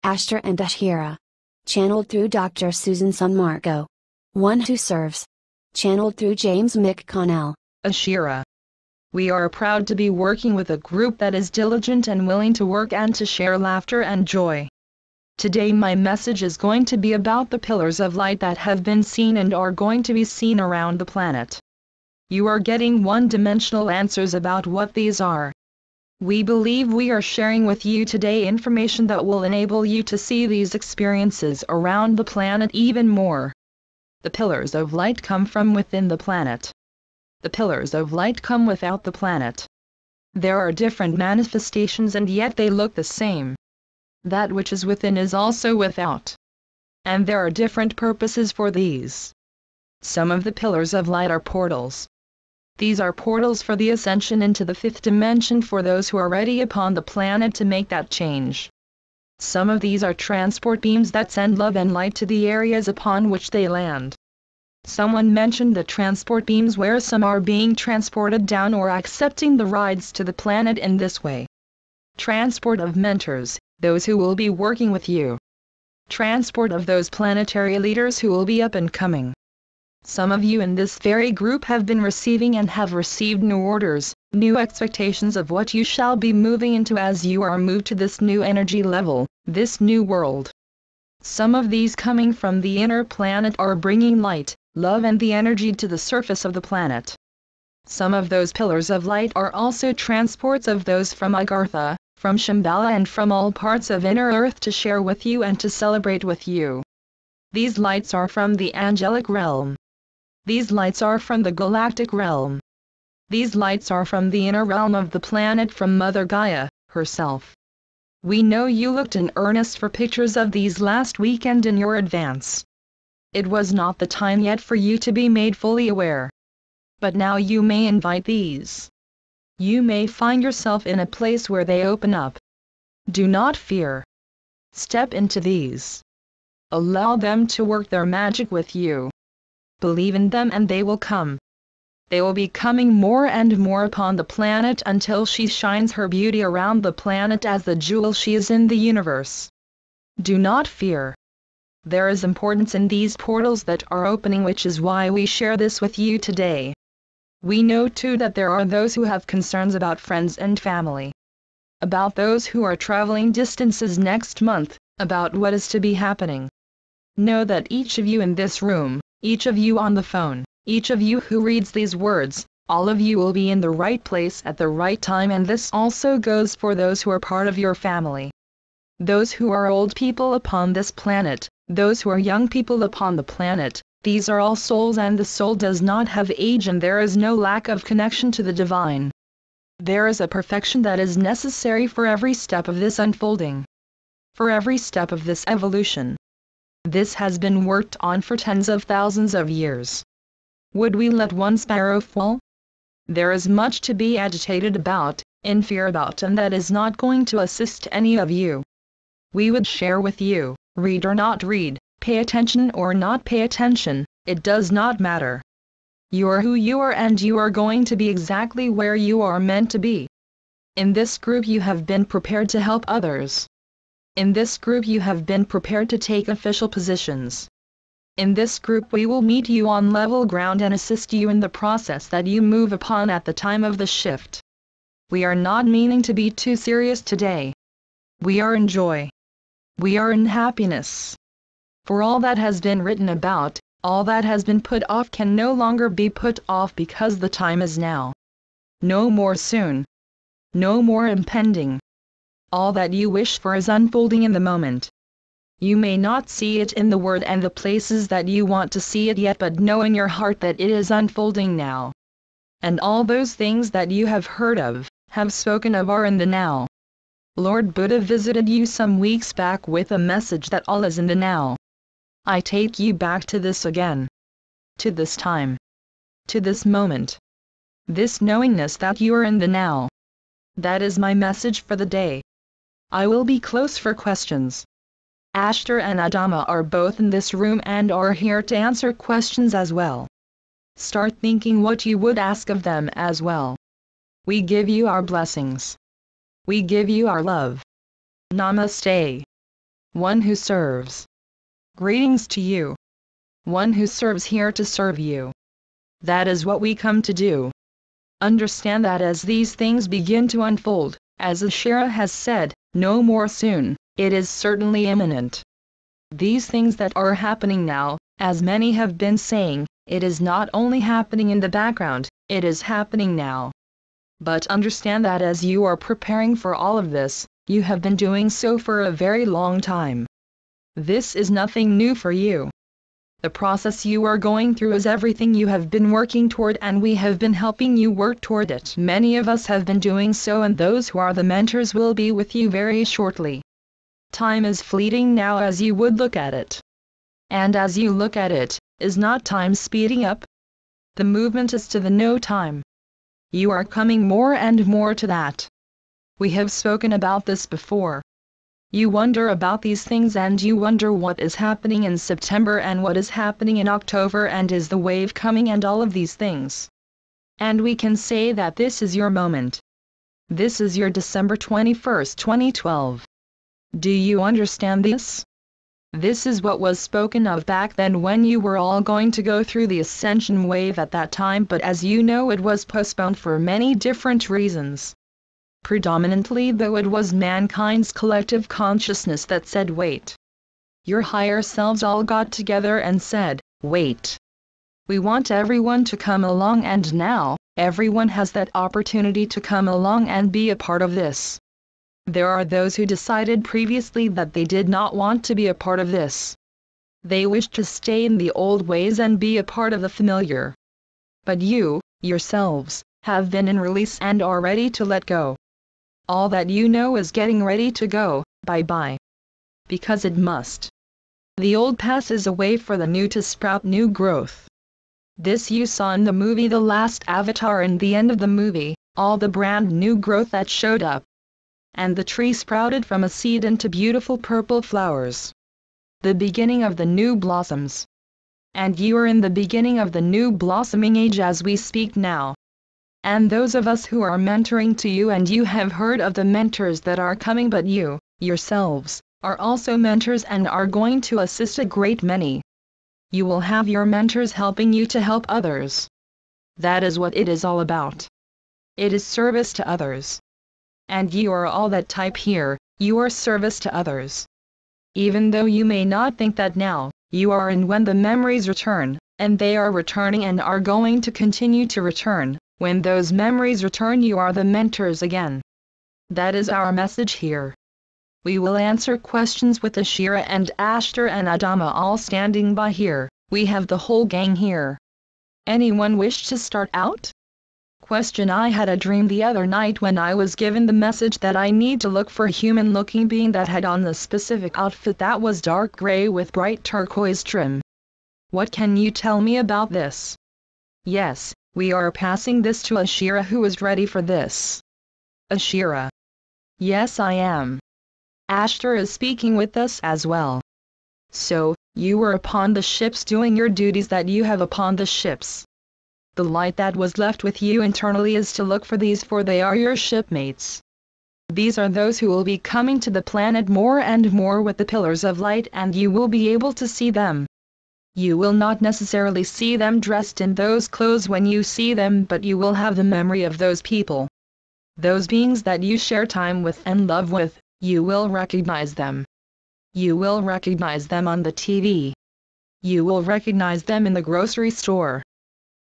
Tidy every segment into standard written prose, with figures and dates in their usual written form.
Ashtar and Ashira. Channeled through Dr. Susan Sammarco. One who serves. Channeled through James McConnell. Ashira. We are proud to be working with a group that is diligent and willing to work and to share laughter and joy. Today my message is going to be about the pillars of light that have been seen and are going to be seen around the planet. You are getting one-dimensional answers about what these are. We believe we are sharing with you today information that will enable you to see these experiences around the planet even more. The pillars of light come from within the planet. The pillars of light come without the planet. There are different manifestations and yet they look the same. That which is within is also without. And there are different purposes for these. Some of the pillars of light are portals. These are portals for the ascension into the fifth dimension for those who are ready upon the planet to make that change. Some of these are transport beams that send love and light to the areas upon which they land. Someone mentioned the transport beams where some are being transported down or accepting the rides to the planet in this way. Transport of mentors, those who will be working with you. Transport of those planetary leaders who will be up and coming. Some of you in this very group have been receiving and have received new orders, new expectations of what you shall be moving into as you are moved to this new energy level, this new world. Some of these coming from the inner planet are bringing light, love and the energy to the surface of the planet. Some of those pillars of light are also transports of those from Agartha, from Shambhala and from all parts of inner earth to share with you and to celebrate with you. These lights are from the angelic realm. These lights are from the galactic realm. These lights are from the inner realm of the planet from Mother Gaia, herself. We know you looked in earnest for pictures of these last weekend in your advance. It was not the time yet for you to be made fully aware. But now you may invite these. You may find yourself in a place where they open up. Do not fear. Step into these. Allow them to work their magic with you. Believe in them and they will come. They will be coming more and more upon the planet until she shines her beauty around the planet as the jewel she is in the universe. Do not fear. There is importance in these portals that are opening, which is why we share this with you today. We know too that there are those who have concerns about friends and family. About those who are traveling distances next month, about what is to be happening. Know that each of you in this room, each of you on the phone, each of you who reads these words, all of you will be in the right place at the right time, and this also goes for those who are part of your family. Those who are old people upon this planet, those who are young people upon the planet, these are all souls and the soul does not have age and there is no lack of connection to the divine. There is a perfection that is necessary for every step of this unfolding. For every step of this evolution. This has been worked on for tens of thousands of years. Would we let one sparrow fall? There is much to be agitated about, in fear about, and that is not going to assist any of you. We would share with you, read or not read, pay attention or not pay attention, it does not matter. You are who you are and you are going to be exactly where you are meant to be. In this group you have been prepared to help others. In this group you have been prepared to take official positions. In this group we will meet you on level ground and assist you in the process that you move upon at the time of the shift. We are not meaning to be too serious today. We are in joy. We are in happiness. For all that has been written about, all that has been put off can no longer be put off because the time is now. No more soon. No more impending. All that you wish for is unfolding in the moment. You may not see it in the word and the places that you want to see it yet, but know in your heart that it is unfolding now. And all those things that you have heard of, have spoken of, are in the now. Lord Buddha visited you some weeks back with a message that all is in the now. I take you back to this again. To this time. To this moment. This knowingness that you are in the now. That is my message for the day. I will be close for questions. Ashtar and Adama are both in this room and are here to answer questions as well. Start thinking what you would ask of them as well. We give you our blessings. We give you our love. Namaste. one who serves. Greetings to you. One who serves here to serve you. That is what we come to do. Understand that as these things begin to unfold, as Ashira has said, no more soon, it is certainly imminent. These things that are happening now, as many have been saying, it is not only happening in the background, it is happening now. But understand that as you are preparing for all of this, you have been doing so for a very long time. This is nothing new for you. The process you are going through is everything you have been working toward, and we have been helping you work toward it. Many of us have been doing so, and those who are the mentors will be with you very shortly. Time is fleeting now as you would look at it. And as you look at it, is not time speeding up? The movement is to the no time. You are coming more and more to that. We have spoken about this before. You wonder about these things, and you wonder what is happening in September and what is happening in October, and is the wave coming, and all of these things. And we can say that this is your moment. This is your December 21st, 2012. Do you understand this? This is what was spoken of back then when you were all going to go through the ascension wave at that time, but as you know, it was postponed for many different reasons. Predominantly though, it was mankind's collective consciousness that said wait. Your higher selves all got together and said, wait. We want everyone to come along, and now, everyone has that opportunity to come along and be a part of this. There are those who decided previously that they did not want to be a part of this. They wished to stay in the old ways and be a part of the familiar. But you, yourselves, have been in release and are ready to let go. All that you know is getting ready to go, bye-bye. Because it must. The old passes away for the new to sprout new growth. This you saw in the movie The Last Avatar. In the end of the movie, all the brand new growth that showed up. And the tree sprouted from a seed into beautiful purple flowers. The beginning of the new blossoms. And you are in the beginning of the new blossoming age as we speak now. And those of us who are mentoring to you, and you have heard of the mentors that are coming, but you, yourselves, are also mentors and are going to assist a great many. You will have your mentors helping you to help others. That is what it is all about. It is service to others. And you are all that type here, you are service to others. Even though you may not think that now, you are, and when the memories return, and they are returning and are going to continue to return, when those memories return, you are the mentors again. That is our message here. We will answer questions with Ashira and Ashtar and Adama all standing by here. We have the whole gang here. Anyone wish to start out? Question: I had a dream the other night when I was given the message that I need to look for a human-looking being that had on the specific outfit that was dark gray with bright turquoise trim. What can you tell me about this? Yes, we are passing this to Ashira, who is ready for this. Ashira. Yes, I am. Ashtar is speaking with us as well. So, you were upon the ships doing your duties that you have upon the ships. The light that was left with you internally is to look for these, for they are your shipmates. These are those who will be coming to the planet more and more with the pillars of light, and you will be able to see them. You will not necessarily see them dressed in those clothes when you see them, but you will have the memory of those people. Those beings that you share time with and love with, you will recognize them. You will recognize them on the TV. You will recognize them in the grocery store.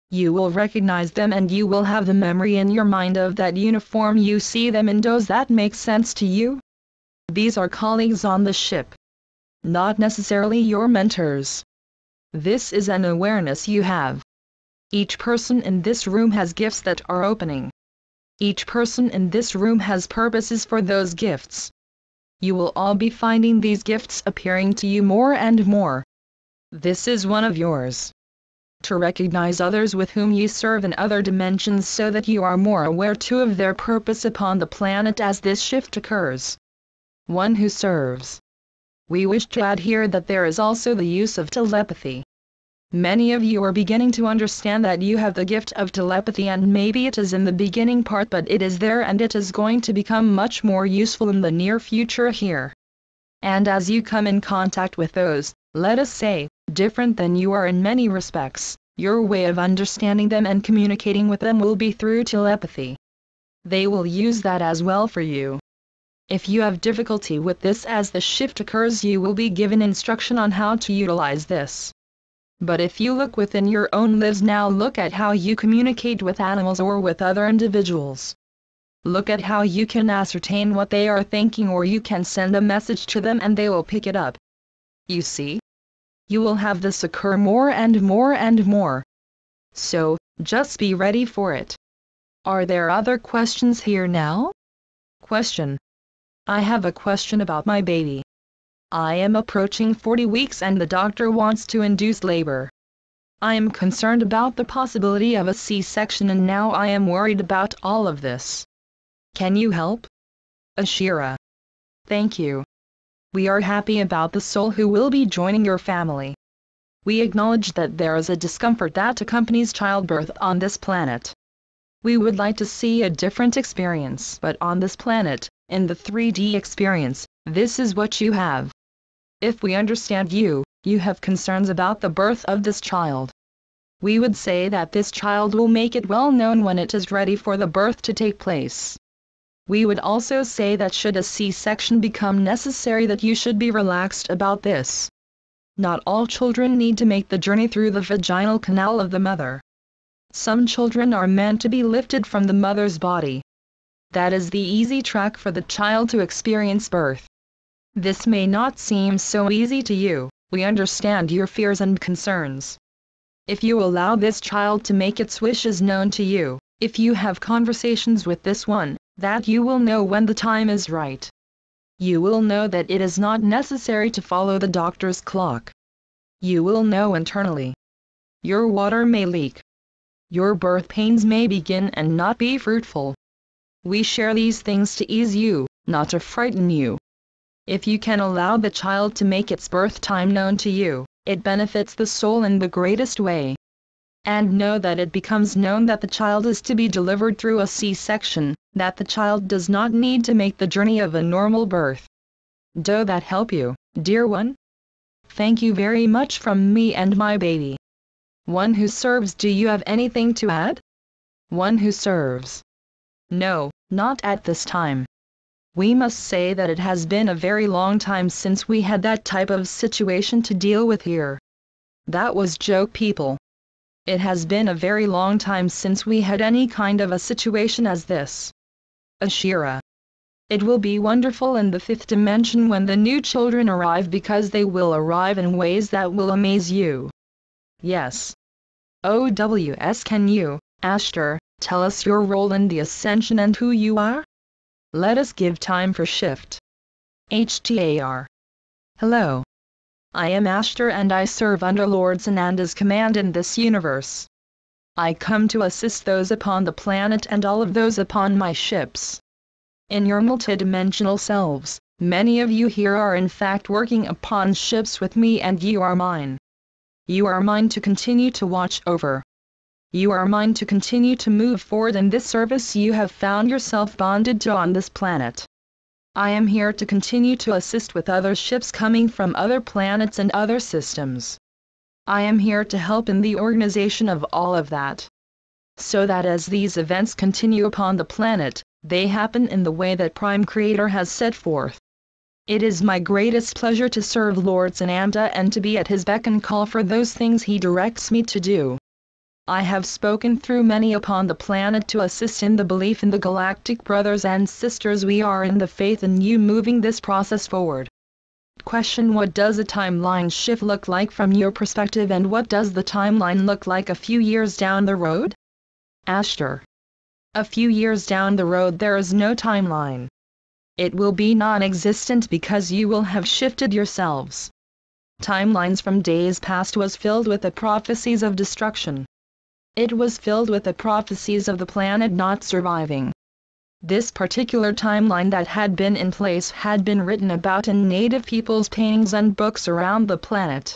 You will recognize them, and you will have the memory in your mind of that uniform you see them in. Does that make sense to you? These are colleagues on the ship. Not necessarily your mentors. This is an awareness you have. Each person in this room has gifts that are opening. Each person in this room has purposes for those gifts. You will all be finding these gifts appearing to you more and more. This is one of yours. To recognize others with whom you serve in other dimensions, so that you are more aware too of their purpose upon the planet as this shift occurs. One who serves. We wish to add here that there is also the use of telepathy. Many of you are beginning to understand that you have the gift of telepathy, and maybe it is in the beginning part, but it is there and it is going to become much more useful in the near future here. And as you come in contact with those, let us say, different than you are in many respects, your way of understanding them and communicating with them will be through telepathy. They will use that as well for you. If you have difficulty with this as the shift occurs, you will be given instruction on how to utilize this. But if you look within your own lives now, look at how you communicate with animals or with other individuals. Look at how you can ascertain what they are thinking, or you can send a message to them and they will pick it up. You see? You will have this occur more and more and more. So, just be ready for it. Are there other questions here now? Question. I have a question about my baby. I am approaching 40 weeks and the doctor wants to induce labor. I am concerned about the possibility of a C-section and now I am worried about all of this. Can you help? Ashira. Thank you. We are happy about the soul who will be joining your family. We acknowledge that there is a discomfort that accompanies childbirth on this planet. We would like to see a different experience, but on this planet, in the 3D experience, this is what you have. If we understand you, you have concerns about the birth of this child. We would say that this child will make it well known when it is ready for the birth to take place. We would also say that should a C-section become necessary, that you should be relaxed about this. Not all children need to make the journey through the vaginal canal of the mother. Some children are meant to be lifted from the mother's body. That is the easy track for the child to experience birth. This may not seem so easy to you, we understand your fears and concerns. If you allow this child to make its wishes known to you, if you have conversations with this one, that you will know when the time is right. You will know that it is not necessary to follow the doctor's clock. You will know internally. Your water may leak. Your birth pains may begin and not be fruitful. We share these things to ease you, not to frighten you. If you can allow the child to make its birth time known to you, it benefits the soul in the greatest way. And know that it becomes known that the child is to be delivered through a C-section, that the child does not need to make the journey of a normal birth. Do that help you, dear one? Thank you very much from me and my baby. One who serves, do you have anything to add? One who serves. No, not at this time. We must say that it has been a very long time since we had that type of situation to deal with here. That was joke, people. It has been a very long time since we had any kind of a situation as this. Ashira. It will be wonderful in the 5th dimension when the new children arrive, because they will arrive in ways that will amaze you. Yes. OWS, can you, Ashtar, tell us your role in the ascension and who you are? Let us give time for shift. HTAR. Hello. I am Ashtar and I serve under Lord Sananda's command in this universe. I come to assist those upon the planet and all of those upon my ships. In your multidimensional selves, many of you here are in fact working upon ships with me, and you are mine. You are mine to continue to watch over. You are mine to continue to move forward in this service you have found yourself bonded to on this planet. I am here to continue to assist with other ships coming from other planets and other systems. I am here to help in the organization of all of that. So that as these events continue upon the planet, they happen in the way that Prime Creator has set forth. It is my greatest pleasure to serve Lord Sananda and to be at his beck and call for those things he directs me to do. I have spoken through many upon the planet to assist in the belief in the galactic brothers and sisters we are in the faith in you moving this process forward. Question: what does a timeline shift look like from your perspective, and what does the timeline look like a few years down the road? Ashtar. A few years down the road there is no timeline. It will be non-existent because you will have shifted yourselves. Timelines from days past was filled with the prophecies of destruction. It was filled with the prophecies of the planet not surviving. This particular timeline that had been in place had been written about in native people's paintings and books around the planet.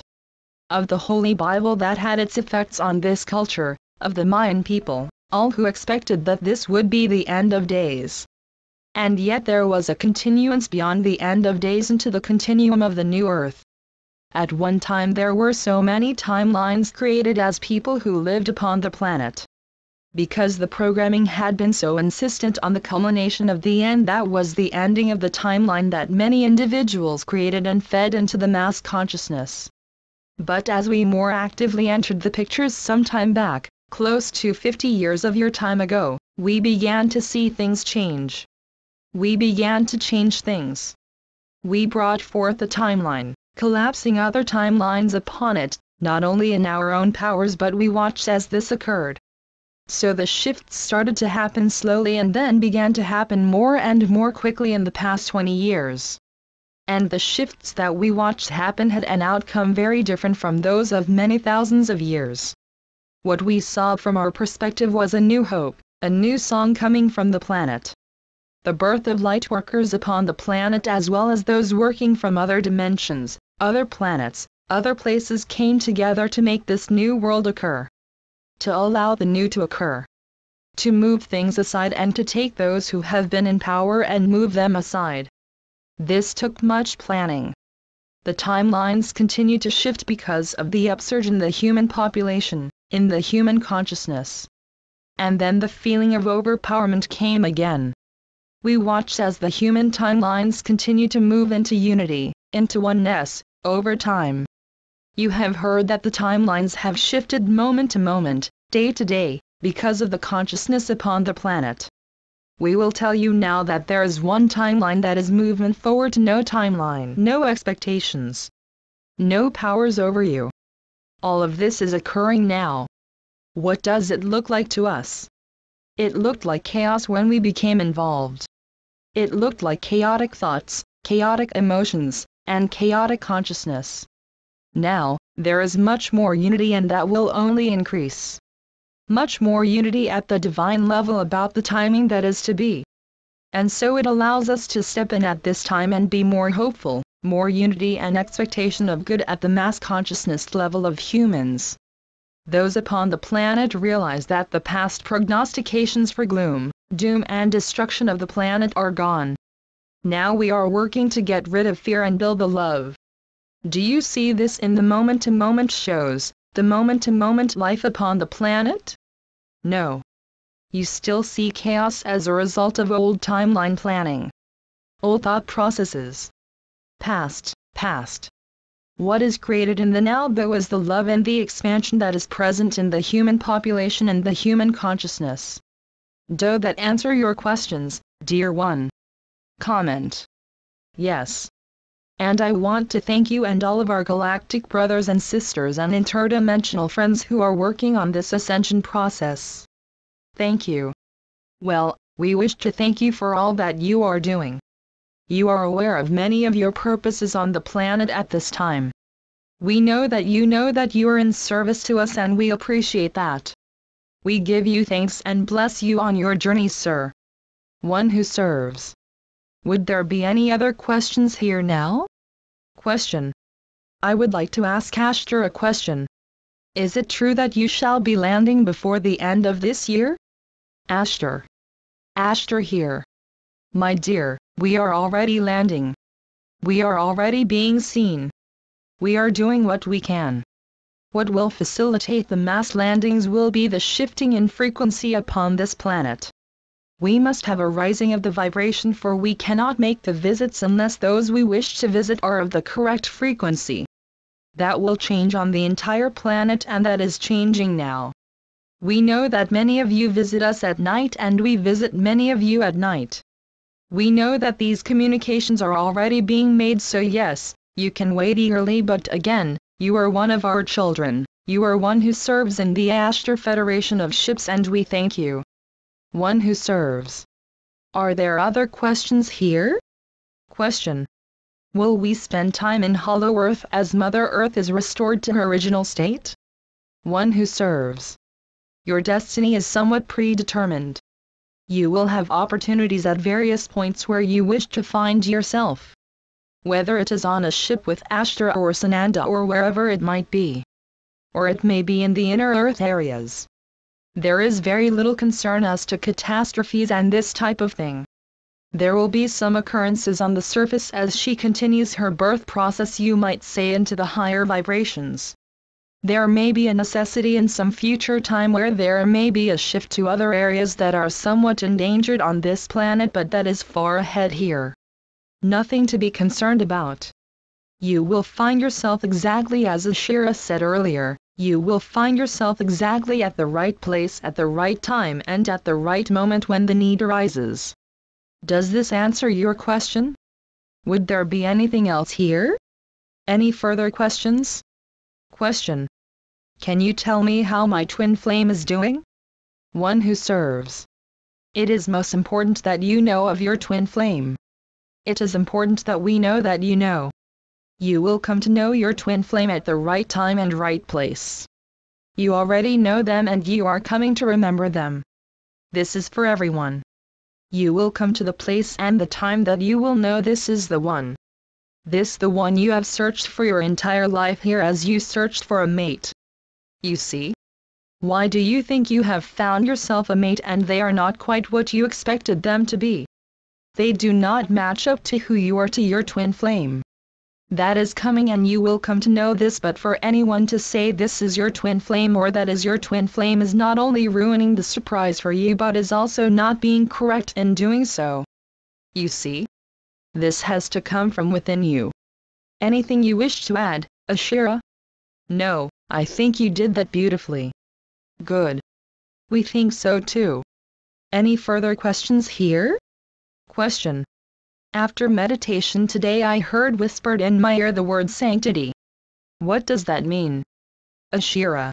Of the Holy Bible that had its effects on this culture, of the Mayan people, all who expected that this would be the end of days. And yet there was a continuance beyond the end of days into the continuum of the new Earth. At one time there were so many timelines created as people who lived upon the planet. Because the programming had been so insistent on the culmination of the end, that was the ending of the timeline that many individuals created and fed into the mass consciousness. But as we more actively entered the pictures some time back, close to 50 years of your time ago, we began to see things change. We began to change things. We brought forth a timeline, collapsing other timelines upon it, not only in our own powers, but we watched as this occurred. So the shifts started to happen slowly and then began to happen more and more quickly in the past 20 years. And the shifts that we watched happen had an outcome very different from those of many thousands of years. What we saw from our perspective was a new hope, a new song coming from the planet. The birth of light workers upon the planet, as well as those working from other dimensions, other planets, other places, came together to make this new world occur. To allow the new to occur. To move things aside and to take those who have been in power and move them aside. This took much planning. The timelines continue to shift because of the upsurge in the human population, in the human consciousness. And then the feeling of overpowerment came again. We watched as the human timelines continue to move into unity, into oneness, over time. You have heard that the timelines have shifted moment to moment, day to day, because of the consciousness upon the planet. We will tell you now that there is one timeline that is movement forward, no timeline, no expectations, no powers over you. All of this is occurring now. What does it look like to us? It looked like chaos when we became involved. It looked like chaotic thoughts, chaotic emotions, and chaotic consciousness. Now, there is much more unity, and that will only increase. Much more unity at the divine level about the timing that is to be. And so it allows us to step in at this time and be more hopeful, more unity and expectation of good at the mass consciousness level of humans. Those upon the planet realize that the past prognostications for gloom, doom and destruction of the planet are gone. Now we are working to get rid of fear and build the love. Do you see this in the moment-to-moment shows, the moment-to-moment life upon the planet? No. You still see chaos as a result of old timeline planning. Old thought processes. Past. What is created in the now, though, is the love and the expansion that is present in the human population and the human consciousness. Do that answer your questions, dear one? Comment. Yes. And I want to thank you and all of our galactic brothers and sisters and interdimensional friends who are working on this ascension process. Thank you. Well, we wish to thank you for all that you are doing. You are aware of many of your purposes on the planet at this time. We know that you are in service to us, and we appreciate that. We give you thanks and bless you on your journey, sir. One who serves. Would there be any other questions here now? Question. I would like to ask Ashtar a question. Is it true that you shall be landing before the end of this year? Ashtar. Ashtar here. My dear, we are already landing. We are already being seen. We are doing what we can. What will facilitate the mass landings will be the shifting in frequency upon this planet. We must have a rising of the vibration, for we cannot make the visits unless those we wish to visit are of the correct frequency. That will change on the entire planet, and that is changing now. We know that many of you visit us at night, and we visit many of you at night. We know that these communications are already being made, so yes, you can wait eagerly, but again, you are one of our children, you are one who serves in the Ashtar Federation of Ships, and we thank you. One who serves. Are there other questions here? Question. Will we spend time in Hollow Earth as Mother Earth is restored to her original state? One who serves. Your destiny is somewhat predetermined. You will have opportunities at various points where you wish to find yourself. Whether it is on a ship with Ashtar or Sananda or wherever it might be. Or it may be in the inner Earth areas. There is very little concern as to catastrophes and this type of thing. There will be some occurrences on the surface as she continues her birth process, you might say, into the higher vibrations. There may be a necessity in some future time where there may be a shift to other areas that are somewhat endangered on this planet, but that is far ahead here. Nothing to be concerned about. You will find yourself exactly as Ashira said earlier, you will find yourself exactly at the right place at the right time and at the right moment when the need arises. Does this answer your question? Would there be anything else here? Any further questions? Question. Can you tell me how my twin flame is doing? One who serves. It is most important that you know of your twin flame. It is important that we know that you know. You will come to know your twin flame at the right time and right place. You already know them and you are coming to remember them. This is for everyone. You will come to the place and the time that you will know this is the one. This the one you have searched for your entire life here as you searched for a mate. You see? Why do you think you have found yourself a mate and they are not quite what you expected them to be? They do not match up to who you are, to your twin flame. That is coming and you will come to know this, but for anyone to say this is your twin flame or that is your twin flame is not only ruining the surprise for you but is also not being correct in doing so. You see? This has to come from within you. Anything you wish to add, Ashira? No, I think you did that beautifully. Good. We think so too. Any further questions here? Question. After meditation today I heard whispered in my ear the word sanctity. What does that mean? Ashira.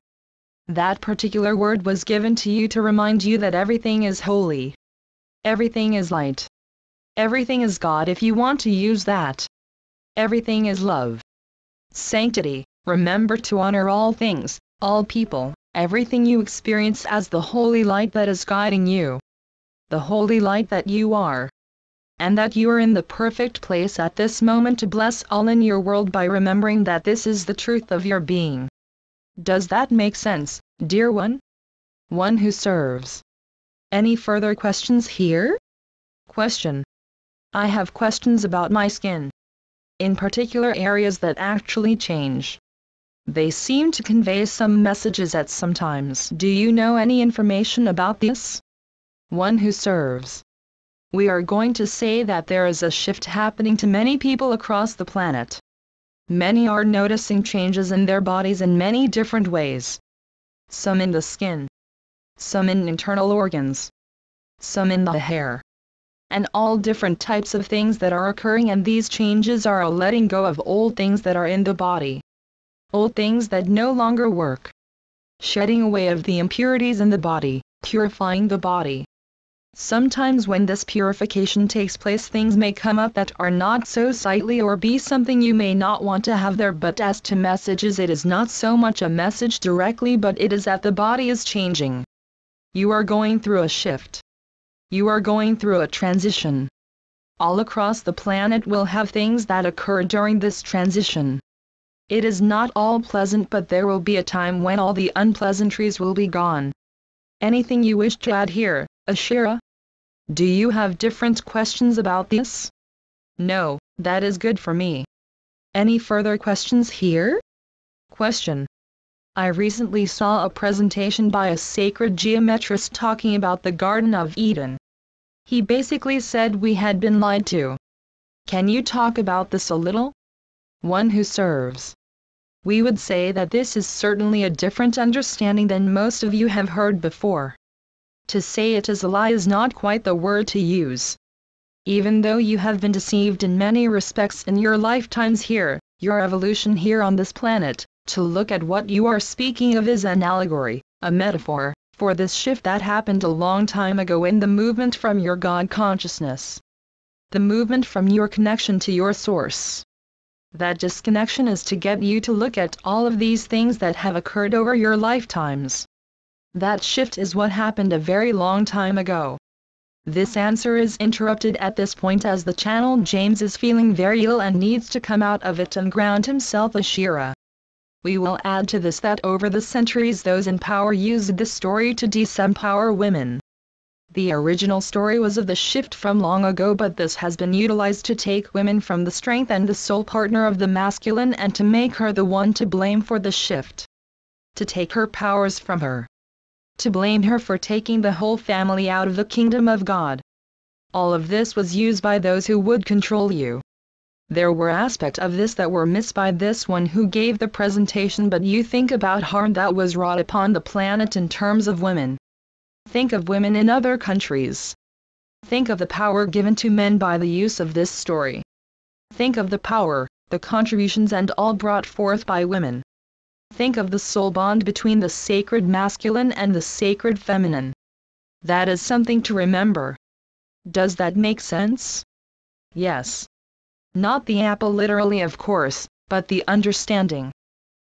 That particular word was given to you to remind you that everything is holy. Everything is light. Everything is God if you want to use that. Everything is love. Sanctity, remember to honor all things, all people, everything you experience as the holy light that is guiding you. The holy light that you are. And that you are in the perfect place at this moment to bless all in your world by remembering that this is the truth of your being. Does that make sense, dear one? One who serves. Any further questions here? Question. I have questions about my skin. In particular areas that actually change. They seem to convey some messages at some times. Do you know any information about this? One who serves. We are going to say that there is a shift happening to many people across the planet. Many are noticing changes in their bodies in many different ways. Some in the skin. Some in internal organs. Some in the hair. And all different types of things that are occurring, and these changes are a letting go of old things that are in the body. Old things that no longer work. Shedding away of the impurities in the body, purifying the body. Sometimes when this purification takes place things may come up that are not so sightly or be something you may not want to have there, but as to messages it is not so much a message directly, but it is that the body is changing. You are going through a shift. You are going through a transition. All across the planet will have things that occur during this transition. It is not all pleasant, but there will be a time when all the unpleasantries will be gone. Anything you wish to add here, Ashira? Do you have different questions about this? No, that is good for me. Any further questions here? Question. I recently saw a presentation by a sacred geometrist talking about the Garden of Eden. He basically said we had been lied to. Can you talk about this a little? One who serves. We would say that this is certainly a different understanding than most of you have heard before. To say it is a lie is not quite the word to use. Even though you have been deceived in many respects in your lifetimes here, your evolution here on this planet, to look at what you are speaking of is an allegory, a metaphor, for this shift that happened a long time ago in the movement from your God consciousness. The movement from your connection to your source. That disconnection is to get you to look at all of these things that have occurred over your lifetimes. That shift is what happened a very long time ago. This answer is interrupted at this point as the channel James is feeling very ill and needs to come out of it and ground himself, Ashira. We will add to this that over the centuries those in power used this story to disempower women. The original story was of the shift from long ago, but this has been utilized to take women from the strength and the soul partner of the masculine and to make her the one to blame for the shift. To take her powers from her. To blame her for taking the whole family out of the kingdom of God. All of this was used by those who would control you. There were aspects of this that were missed by this one who gave the presentation, but you think about harm that was wrought upon the planet in terms of women. Think of women in other countries. Think of the power given to men by the use of this story. Think of the power, the contributions and all brought forth by women. Think of the soul bond between the sacred masculine and the sacred feminine. That is something to remember. Does that make sense? Yes. Not the apple literally, of course, but the understanding.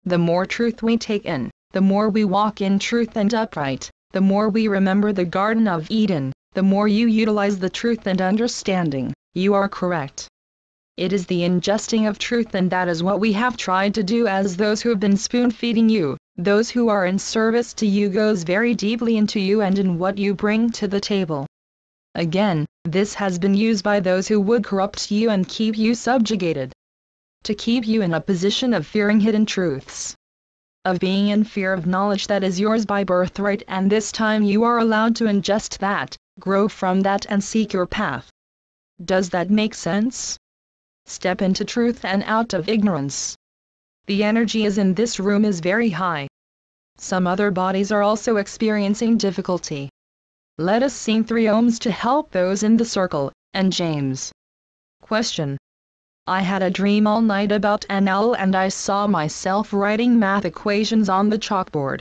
The more truth we take in, the more we walk in truth and upright, the more we remember the Garden of Eden, the more you utilize the truth and understanding. You are correct. It is the ingesting of truth, and that is what we have tried to do as those who have been spoon-feeding you. Those who are in service to you goes very deeply into you and in what you bring to the table. Again, this has been used by those who would corrupt you and keep you subjugated. To keep you in a position of fearing hidden truths. Of being in fear of knowledge that is yours by birthright, and this time you are allowed to ingest that, grow from that and seek your path. Does that make sense? Step into truth and out of ignorance. The energy is in this room is very high. Some other bodies are also experiencing difficulty. Let us sing 3 ohms to help those in the circle, and James. Question. I had a dream all night about an owl and I saw myself writing math equations on the chalkboard.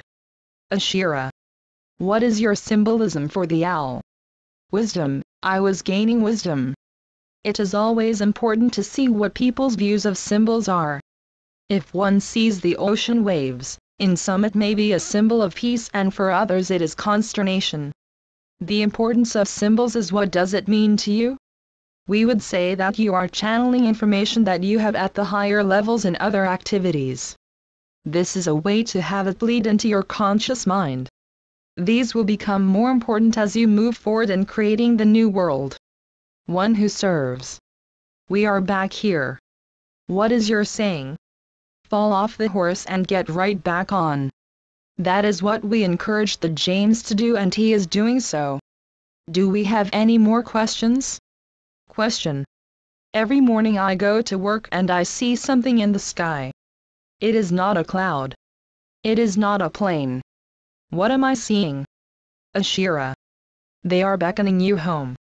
Ashira. What is your symbolism for the owl? Wisdom. I was gaining wisdom. It is always important to see what people's views of symbols are. If one sees the ocean waves, in some it may be a symbol of peace and for others it is consternation. The importance of symbols is what does it mean to you? We would say that you are channeling information that you have at the higher levels in other activities. This is a way to have it bleed into your conscious mind. These will become more important as you move forward in creating the new world. One who serves. We are back here. What is your saying? Fall off the horse and get right back on. That is what we encourage the James to do, and he is doing so. Do we have any more questions? Question. Every morning I go to work and I see something in the sky. It is not a cloud. It is not a plane. What am I seeing? Ashira. They are beckoning you home.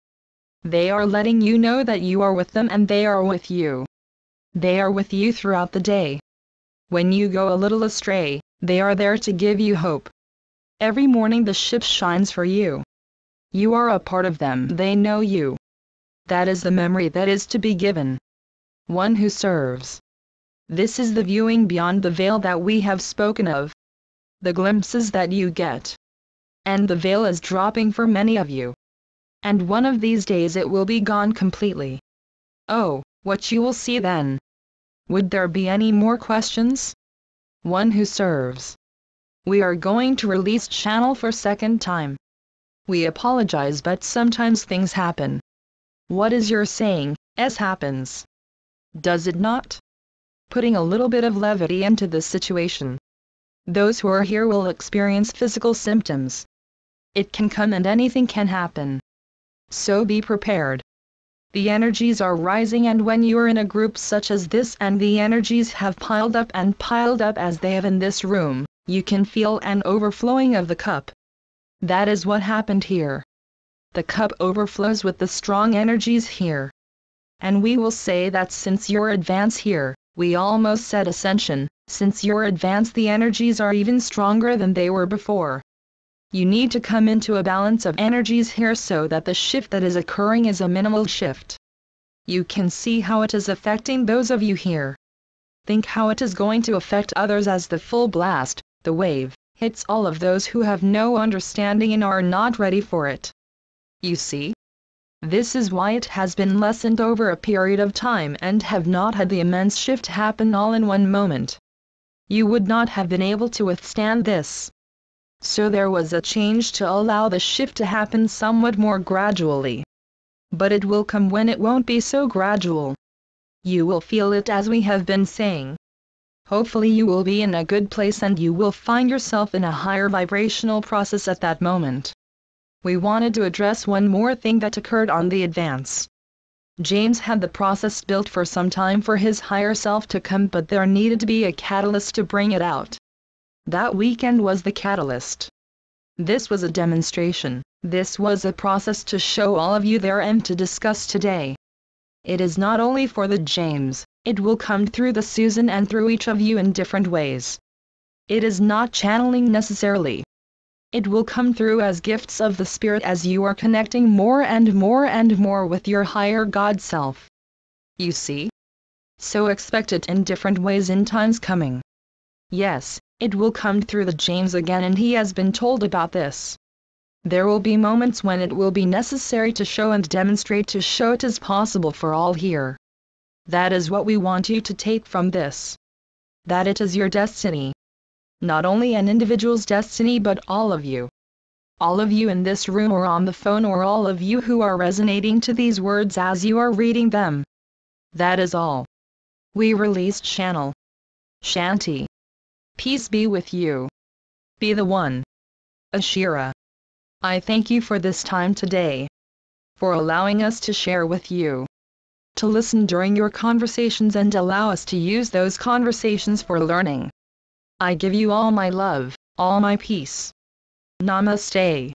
They are letting you know that you are with them and they are with you. They are with you throughout the day. When you go a little astray, they are there to give you hope. Every morning the ship shines for you. You are a part of them. They know you. That is the memory that is to be given. One who serves. This is the viewing beyond the veil that we have spoken of. The glimpses that you get. And the veil is dropping for many of you. And one of these days it will be gone completely. Oh, what you will see then. Would there be any more questions? One who serves. We are going to release channel for second time. We apologize, but sometimes things happen. What is your saying? S happens. Does it not? Putting a little bit of levity into this situation. Those who are here will experience physical symptoms. It can come and anything can happen. So be prepared. The energies are rising, and when you are in a group such as this and the energies have piled up as they have in this room, you can feel an overflowing of the cup. That is what happened here. The cup overflows with the strong energies here. And we will say that since your advance here, we almost said ascension, since your advance the energies are even stronger than they were before. You need to come into a balance of energies here so that the shift that is occurring is a minimal shift. You can see how it is affecting those of you here. Think how it is going to affect others as the full blast, the wave, hits all of those who have no understanding and are not ready for it. You see? This is why it has been lessened over a period of time and have not had the immense shift happen all in one moment. You would not have been able to withstand this. So there was a change to allow the shift to happen somewhat more gradually. But it will come when it won't be so gradual. You will feel it, as we have been saying. Hopefully you will be in a good place and you will find yourself in a higher vibrational process at that moment. We wanted to address one more thing that occurred on the advance. James had the process built for some time for his higher self to come, but there needed to be a catalyst to bring it out. That weekend was the catalyst. This was a demonstration. This was a process to show all of you there and to discuss today. It is not only for the James, it will come through the Susan and through each of you in different ways. It is not channeling necessarily. It will come through as gifts of the Spirit as you are connecting more and more and more with your higher God self. You see? So expect it in different ways in times coming. Yes, it will come through the James again, and he has been told about this. There will be moments when it will be necessary to show and demonstrate, to show it is possible for all here. That is what we want you to take from this. That it is your destiny. Not only an individual's destiny, but all of you. All of you in this room or on the phone, or all of you who are resonating to these words as you are reading them. That is all. We released Channel. Shanti. Peace be with you. Be the one. Ashira. I thank you for this time today. For allowing us to share with you. To listen during your conversations and allow us to use those conversations for learning. I give you all my love, all my peace. Namaste.